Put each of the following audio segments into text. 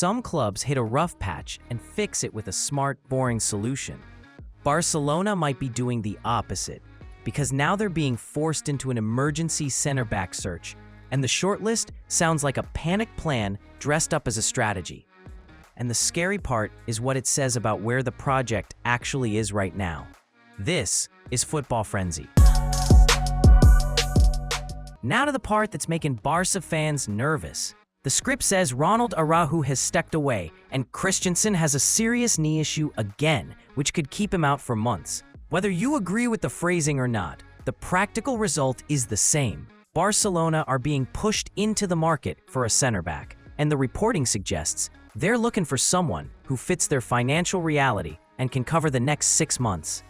some clubs hit a rough patch and fix it with a smart, boring solution. Barcelona might be doing the opposite, because now they're being forced into an emergency center-back search, and the shortlist sounds like a panicked plan dressed up as a strategy. And the scary part is what it says about where the project actually is right now. This is Football Frenzy. Now to the part that's making Barça fans nervous. The script says Ronald Araujo has stepped away, and Christensen has a serious knee issue again, which could keep him out for months. Whether you agree with the phrasing or not, the practical result is the same. Barcelona are being pushed into the market for a center-back, and the reporting suggests they're looking for someone who fits their financial reality and can cover the next 6 months.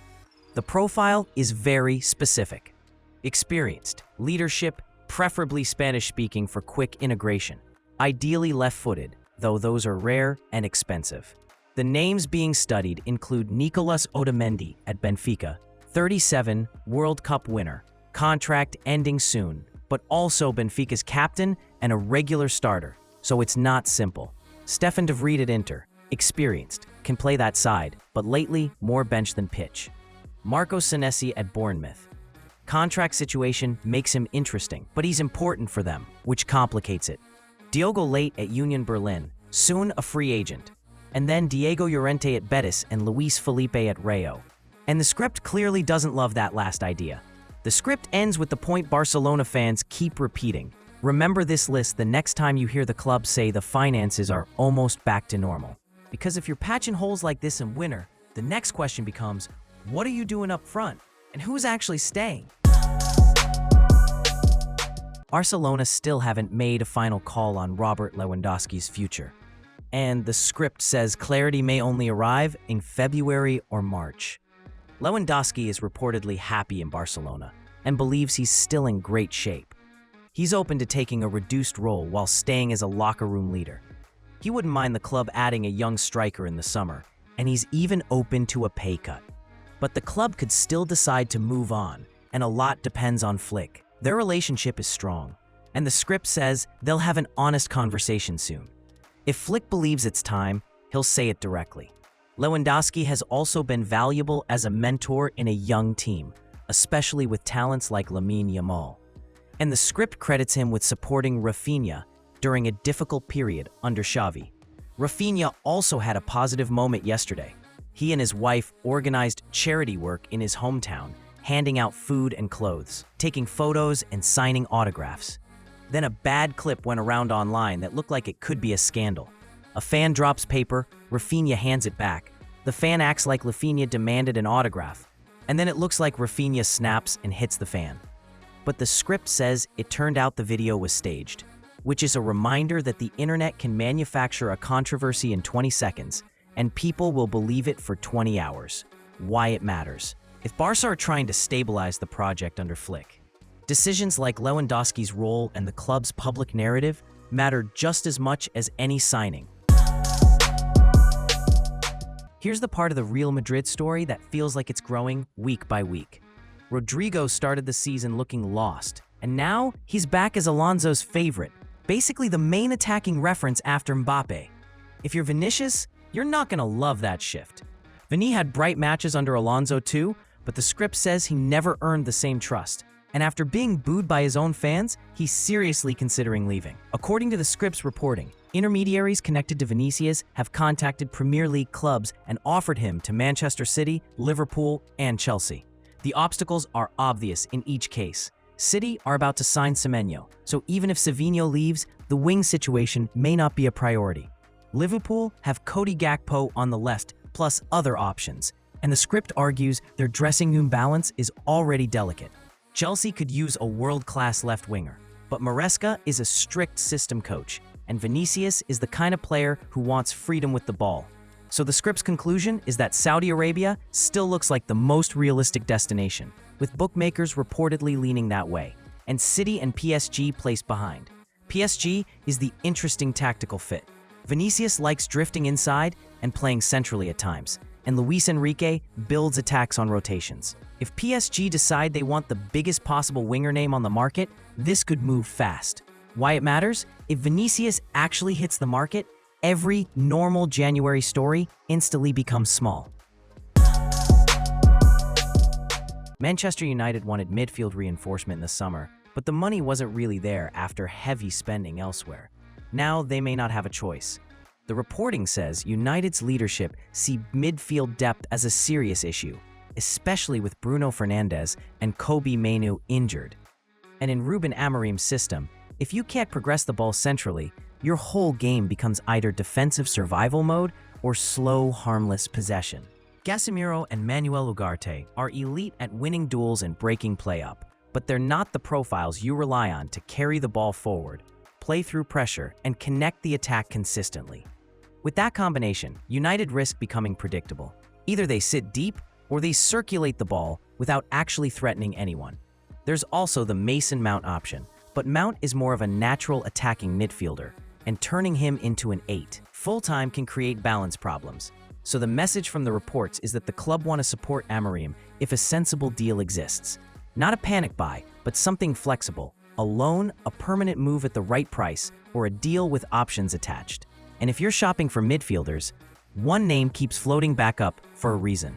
The profile is very specific. Experienced, leadership, preferably Spanish-speaking for quick integration. Ideally left-footed, though those are rare and expensive. The names being studied include Nicolas Otamendi at Benfica, 37, World Cup winner, contract ending soon, but also Benfica's captain and a regular starter, so it's not simple. Stefan de Vrij at Inter, experienced, can play that side, but lately more bench than pitch. Marco Senesi at Bournemouth. Contract situation makes him interesting, but he's important for them, which complicates it. Diogo Leite at Union Berlin, soon a free agent. And then Diego Llorente at Betis and Luis Felipe at Rayo. And the script clearly doesn't love that last idea. The script ends with the point Barcelona fans keep repeating. Remember this list the next time you hear the club say the finances are almost back to normal. Because if you're patching holes like this in winter, the next question becomes, what are you doing up front? And who's actually staying? Barcelona still haven't made a final call on Robert Lewandowski's future. And the script says clarity may only arrive in February or March. Lewandowski is reportedly happy in Barcelona and believes he's still in great shape. He's open to taking a reduced role while staying as a locker room leader. He wouldn't mind the club adding a young striker in the summer, and he's even open to a pay cut. But the club could still decide to move on, and a lot depends on Flick. Their relationship is strong, and the script says they'll have an honest conversation soon. If Flick believes it's time, he'll say it directly. Lewandowski has also been valuable as a mentor in a young team, especially with talents like Lamine Yamal. And the script credits him with supporting Rafinha during a difficult period under Xavi. Rafinha also had a positive moment yesterday. He and his wife organized charity work in his hometown, handing out food and clothes, taking photos and signing autographs. Then a bad clip went around online that looked like it could be a scandal. A fan drops paper, Rafinha hands it back. The fan acts like Rafinha demanded an autograph, and then it looks like Rafinha snaps and hits the fan. But the script says it turned out the video was staged, which is a reminder that the internet can manufacture a controversy in 20 seconds, and people will believe it for 20 hours. Why it matters. If Barça are trying to stabilize the project under Flick, decisions like Lewandowski's role and the club's public narrative matter just as much as any signing. Here's the part of the Real Madrid story that feels like it's growing week by week. Rodrigo started the season looking lost, and now he's back as Alonso's favorite, basically the main attacking reference after Mbappe. If you're Vinicius, you're not gonna love that shift. Vini had bright matches under Alonso too, but the script says he never earned the same trust. And after being booed by his own fans, he's seriously considering leaving. According to the script's reporting, intermediaries connected to Vinicius have contacted Premier League clubs and offered him to Manchester City, Liverpool, and Chelsea. The obstacles are obvious in each case. City are about to sign Semenyo, so even if Savinho leaves, the wing situation may not be a priority. Liverpool have Cody Gakpo on the left, plus other options, and the script argues their dressing room balance is already delicate. Chelsea could use a world-class left winger, but Maresca is a strict system coach, and Vinicius is the kind of player who wants freedom with the ball. So the script's conclusion is that Saudi Arabia still looks like the most realistic destination, with bookmakers reportedly leaning that way, and City and PSG placed behind. PSG is the interesting tactical fit. Vinicius likes drifting inside and playing centrally at times, and Luis Enrique builds attacks on rotations. If PSG decide they want the biggest possible winger name on the market, this could move fast. Why it matters? If Vinicius actually hits the market, every normal January story instantly becomes small. Manchester United wanted midfield reinforcement in the summer, but the money wasn't really there after heavy spending elsewhere. Now they may not have a choice. The reporting says United's leadership see midfield depth as a serious issue, especially with Bruno Fernandes and Kobbie Mainoo injured. And in Ruben Amorim's system, if you can't progress the ball centrally, your whole game becomes either defensive survival mode or slow, harmless possession. Casemiro and Manuel Ugarte are elite at winning duels and breaking play up, but they're not the profiles you rely on to carry the ball forward, play through pressure, and connect the attack consistently. With that combination, United risk becoming predictable. Either they sit deep or they circulate the ball without actually threatening anyone. There's also the Mason Mount option, but Mount is more of a natural attacking midfielder, and turning him into an 8 full-time can create balance problems. So the message from the reports is that the club want to support Amorim if a sensible deal exists. Not a panic buy, but something flexible, a loan, a permanent move at the right price, or a deal with options attached. And if you're shopping for midfielders, one name keeps floating back up for a reason.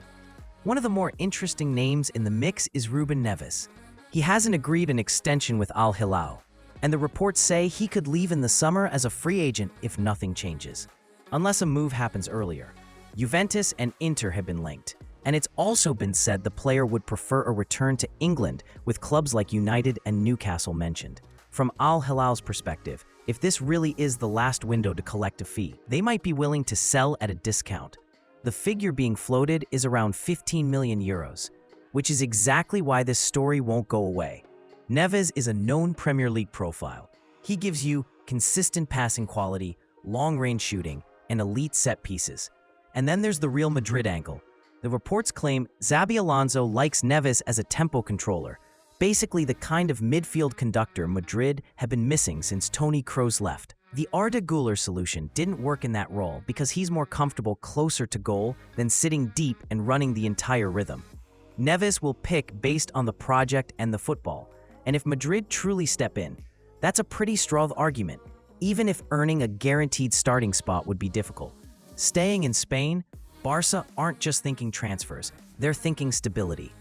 One of the more interesting names in the mix is Ruben Neves. He hasn't agreed an extension with Al Hilal, and the reports say he could leave in the summer as a free agent if nothing changes, unless a move happens earlier. Juventus and Inter have been linked, and it's also been said the player would prefer a return to England, with clubs like United and Newcastle mentioned. From Al Hilal's perspective, if this really is the last window to collect a fee, they might be willing to sell at a discount. The figure being floated is around 15 million euros, which is exactly why this story won't go away. Neves is a known Premier League profile. He gives you consistent passing quality, long-range shooting, and elite set pieces. And then there's the Real Madrid angle. The reports claim Xabi Alonso likes Neves as a tempo controller, basically the kind of midfield conductor Madrid have been missing since Toni Kroos left. The Arda Güler solution didn't work in that role because he's more comfortable closer to goal than sitting deep and running the entire rhythm. Neves will pick based on the project and the football, and if Madrid truly step in, that's a pretty strong argument, even if earning a guaranteed starting spot would be difficult. Staying in Spain, Barça aren't just thinking transfers, they're thinking stability.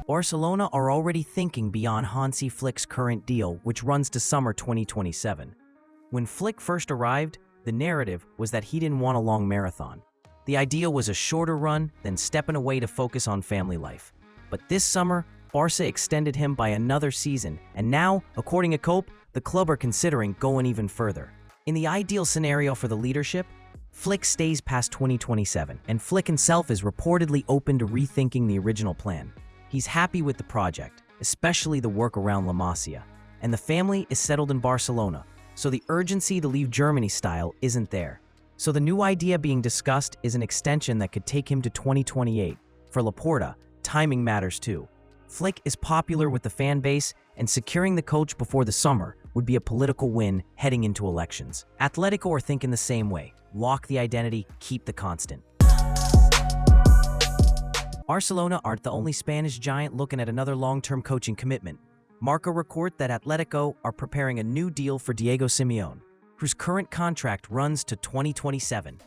Barcelona are already thinking beyond Hansi Flick's current deal, which runs to summer 2027. When Flick first arrived, the narrative was that he didn't want a long marathon. The idea was a shorter run, then stepping away to focus on family life. But this summer, Barça extended him by another season, and now, according to Cope, the club are considering going even further. In the ideal scenario for the leadership, Flick stays past 2027, and Flick himself is reportedly open to rethinking the original plan. He's happy with the project, especially the work around La Masia, and the family is settled in Barcelona, so the urgency to leave Germany style isn't there. So the new idea being discussed is an extension that could take him to 2028. For Laporta, timing matters too. Flick is popular with the fan base, and securing the coach before the summer would be a political win heading into elections. Atletico are thinking the same way. Lock the identity, keep the constant. Barcelona aren't the only Spanish giant looking at another long-term coaching commitment. Marca report that Atletico are preparing a new deal for Diego Simeone, whose current contract runs to 2027.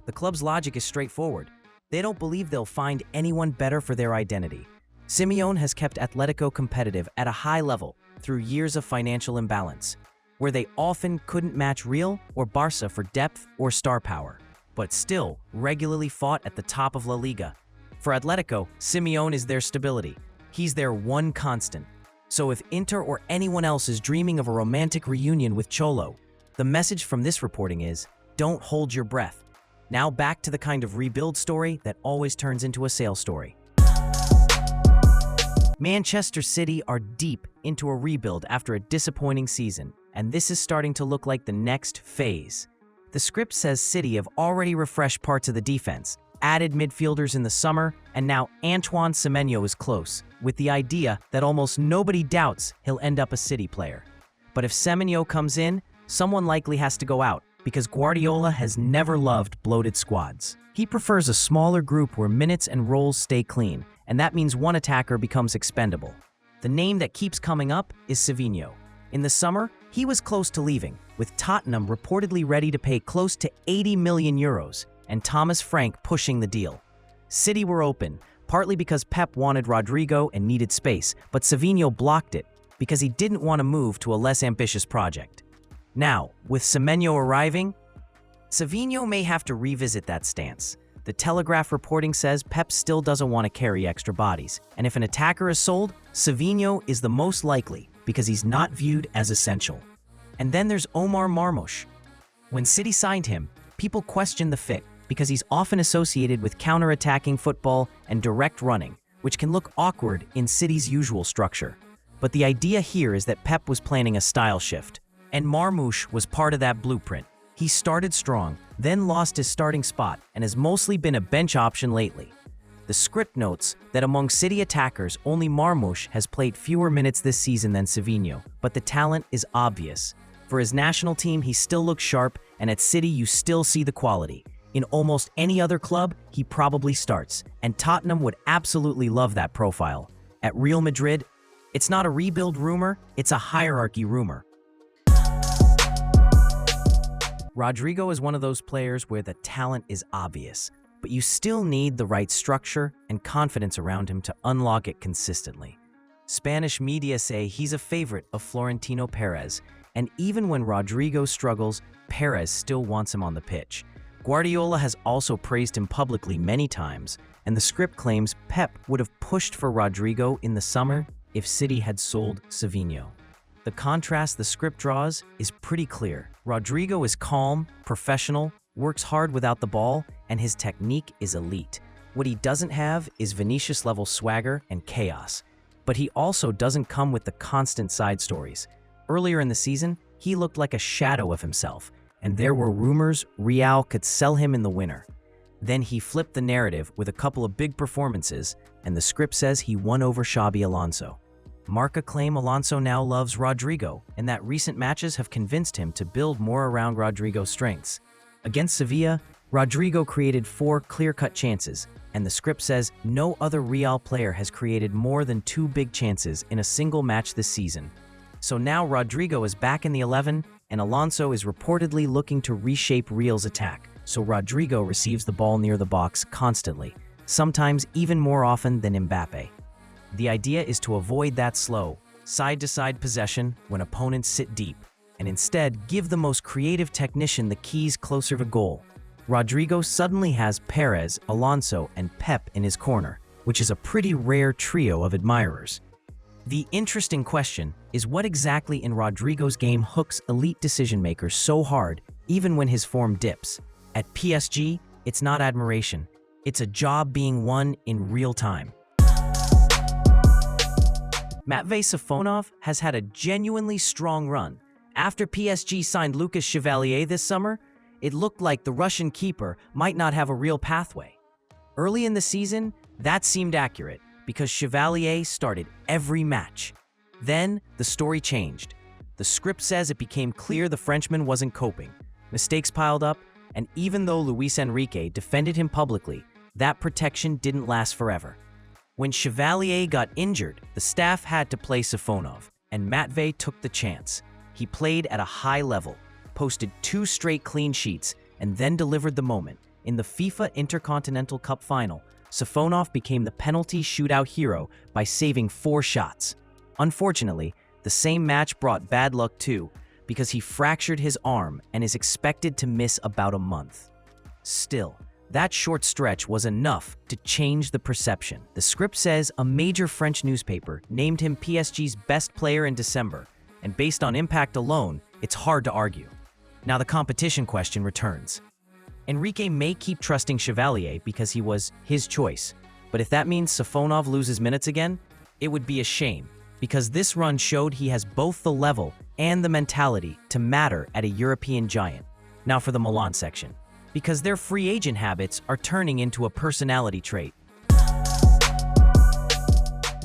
The club's logic is straightforward. They don't believe they'll find anyone better for their identity. Simeone has kept Atletico competitive at a high level through years of financial imbalance, where they often couldn't match Real or Barça for depth or star power, but still regularly fought at the top of La Liga. For Atletico, Simeone is their stability. He's their one constant. So if Inter or anyone else is dreaming of a romantic reunion with Cholo, the message from this reporting is, don't hold your breath. Now back to the kind of rebuild story that always turns into a sale story. Manchester City are deep into a rebuild after a disappointing season, and this is starting to look like the next phase. The script says City have already refreshed parts of the defense, added midfielders in the summer, and now Antoine Semenyo is close, with the idea that almost nobody doubts he'll end up a City player. But if Semenyo comes in, someone likely has to go out, because Guardiola has never loved bloated squads. He prefers a smaller group where minutes and roles stay clean, and that means one attacker becomes expendable. The name that keeps coming up is Savinho. In the summer, he was close to leaving, with Tottenham reportedly ready to pay close to 80 million euros, and Thomas Frank pushing the deal. City were open, partly because Pep wanted Rodrigo and needed space, but Savinho blocked it because he didn't want to move to a less ambitious project. Now, with Semenyo arriving, Savinho may have to revisit that stance. The Telegraph reporting says Pep still doesn't want to carry extra bodies, and if an attacker is sold, Savinho is the most likely because he's not viewed as essential. And then there's Omar Marmoush. When City signed him, people questioned the fit because he's often associated with counter-attacking football and direct running, which can look awkward in City's usual structure. But the idea here is that Pep was planning a style shift, and Marmoush was part of that blueprint. He started strong, then lost his starting spot, and has mostly been a bench option lately. The script notes that among City attackers, only Marmoush has played fewer minutes this season than Savinho, but the talent is obvious. For his national team, he still looks sharp, and at City you still see the quality. In almost any other club, he probably starts, and Tottenham would absolutely love that profile. At Real Madrid, it's not a rebuild rumor, it's a hierarchy rumor. Rodrigo is one of those players where the talent is obvious, but you still need the right structure and confidence around him to unlock it consistently. Spanish media say he's a favorite of Florentino Perez, and even when Rodrigo struggles, Perez still wants him on the pitch. Guardiola has also praised him publicly many times, and the script claims Pep would have pushed for Rodrigo in the summer if City had sold Savinho. The contrast the script draws is pretty clear. Rodrigo is calm, professional, works hard without the ball, and his technique is elite. What he doesn't have is Vinicius-level swagger and chaos. But he also doesn't come with the constant side stories. Earlier in the season, he looked like a shadow of himself, and there were rumors Real could sell him in the winter. Then he flipped the narrative with a couple of big performances, and the script says he won over Xabi Alonso. Marca claim Alonso now loves Rodrigo, and that recent matches have convinced him to build more around Rodrigo's strengths. Against Sevilla, Rodrigo created 4 clear-cut chances, and the script says no other Real player has created more than 2 big chances in a single match this season. So now Rodrigo is back in the 11, and Alonso is reportedly looking to reshape Real's attack, so Rodrigo receives the ball near the box constantly, sometimes even more often than Mbappe. The idea is to avoid that slow, side-to-side possession when opponents sit deep, and instead give the most creative technician the keys closer to goal. Rodrigo suddenly has Perez, Alonso, and Pep in his corner, which is a pretty rare trio of admirers. The interesting question is what exactly in Rodrigo's game hooks elite decision-makers so hard, even when his form dips. At PSG, it's not admiration. It's a job being won in real time. Matvei Safonov has had a genuinely strong run. After PSG signed Lucas Chevalier this summer, it looked like the Russian keeper might not have a real pathway. Early in the season, that seemed accurate because Chevalier started every match. Then, the story changed. The script says it became clear the Frenchman wasn't coping. Mistakes piled up, and even though Luis Enrique defended him publicly, that protection didn't last forever. When Chevalier got injured, the staff had to play Safonov, and Matvei took the chance. He played at a high level, posted 2 straight clean sheets, and then delivered the moment. In the FIFA Intercontinental Cup final, Safonov became the penalty shootout hero by saving 4 shots. Unfortunately, the same match brought bad luck too, because he fractured his arm and is expected to miss about a month. Still, that short stretch was enough to change the perception. The script says a major French newspaper named him PSG's best player in December, and based on impact alone, it's hard to argue. Now the competition question returns. Enrique may keep trusting Chevalier because he was his choice, but if that means Safonov loses minutes again, it would be a shame, because this run showed he has both the level and the mentality to matter at a European giant. Now for the Milan section, because their free agent habits are turning into a personality trait.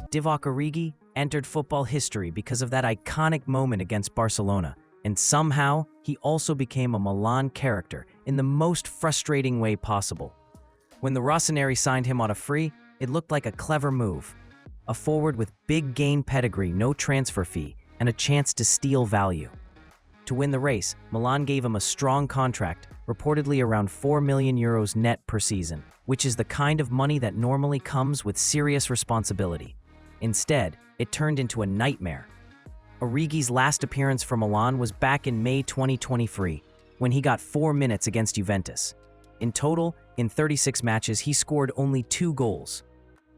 Divock Origi entered football history because of that iconic moment against Barcelona, and somehow he also became a Milan character in the most frustrating way possible. When the Rossoneri signed him on a free, it looked like a clever move. A forward with big game pedigree, no transfer fee, and a chance to steal value. To win the race, Milan gave him a strong contract, reportedly around €4 million net per season, which is the kind of money that normally comes with serious responsibility. Instead, it turned into a nightmare. Origi's last appearance for Milan was back in May 2023, when he got 4 minutes against Juventus. In total, in 36 matches, he scored only 2 goals.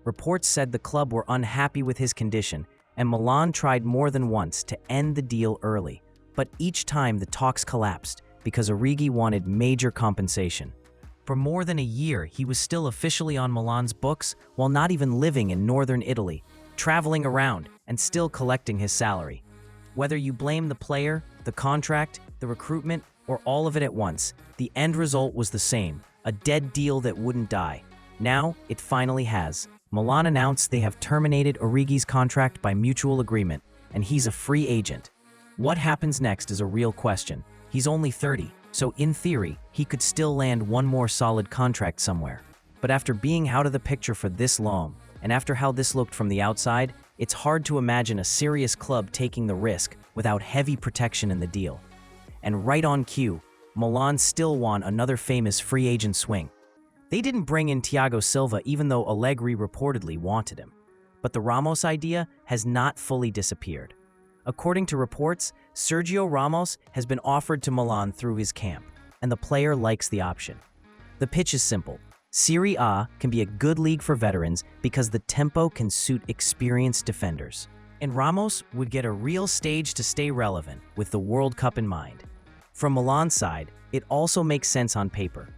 Reports said the club were unhappy with his condition, and Milan tried more than once to end the deal early, but each time the talks collapsed because Origi wanted major compensation. For more than a year, he was still officially on Milan's books while not even living in northern Italy, traveling around and still collecting his salary. Whether you blame the player, the contract, the recruitment, or all of it at once, the end result was the same, a dead deal that wouldn't die. Now, it finally has. Milan announced they have terminated Origi's contract by mutual agreement, and he's a free agent. What happens next is a real question. He's only 30, so in theory, he could still land one more solid contract somewhere. But after being out of the picture for this long, and after how this looked from the outside, it's hard to imagine a serious club taking the risk without heavy protection in the deal. And right on cue, Milan still won another famous free agent swing. They didn't bring in Thiago Silva even though Allegri reportedly wanted him. But the Ramos idea has not fully disappeared. According to reports, Sergio Ramos has been offered to Milan through his camp, and the player likes the option. The pitch is simple. Serie A can be a good league for veterans because the tempo can suit experienced defenders. And Ramos would get a real stage to stay relevant with the World Cup in mind. From Milan's side, it also makes sense on paper.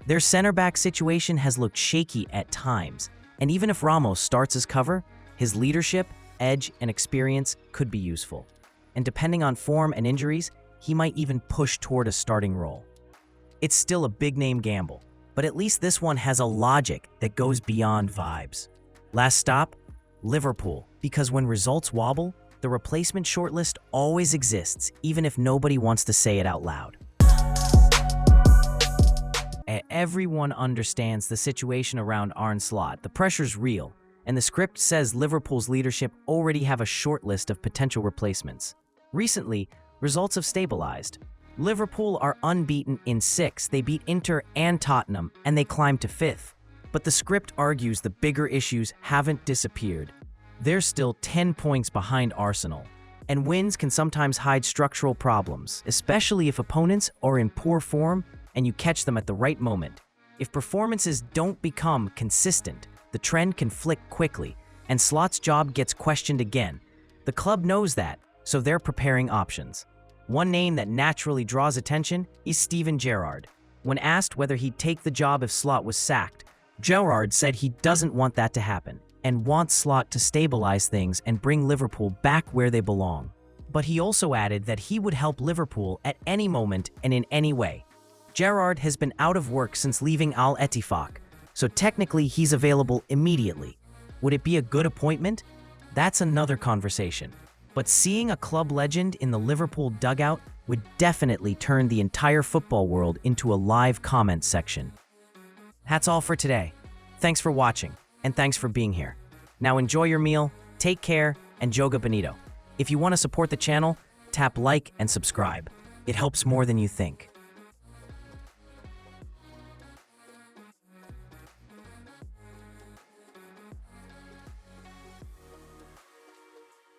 Their center-back situation has looked shaky at times, and even if Ramos starts as cover, his leadership, edge, and experience could be useful. And depending on form and injuries, he might even push toward a starting role. It's still a big-name gamble, but at least this one has a logic that goes beyond vibes. Last stop, Liverpool, because when results wobble, the replacement shortlist always exists, even if nobody wants to say it out loud. Everyone understands the situation around Arne Slot. The pressure's real, and the script says Liverpool's leadership already have a short list of potential replacements. Recently, results have stabilized. Liverpool are unbeaten in 6. They beat Inter and Tottenham, and they climbed to 5th. But the script argues the bigger issues haven't disappeared. They're still 10 points behind Arsenal, and wins can sometimes hide structural problems, especially if opponents are in poor form and you catch them at the right moment. If performances don't become consistent, the trend can flick quickly, and Slot's job gets questioned again. The club knows that, so they're preparing options. One name that naturally draws attention is Steven Gerrard. When asked whether he'd take the job if Slot was sacked, Gerrard said he doesn't want that to happen and wants Slot to stabilize things and bring Liverpool back where they belong. But he also added that he would help Liverpool at any moment and in any way. Gerrard has been out of work since leaving Al Ettifaq, so technically he's available immediately. Would it be a good appointment? That's another conversation. But seeing a club legend in the Liverpool dugout would definitely turn the entire football world into a live comment section. That's all for today. Thanks for watching, and thanks for being here. Now enjoy your meal, take care, and Joga Bonito. If you want to support the channel, tap like and subscribe. It helps more than you think.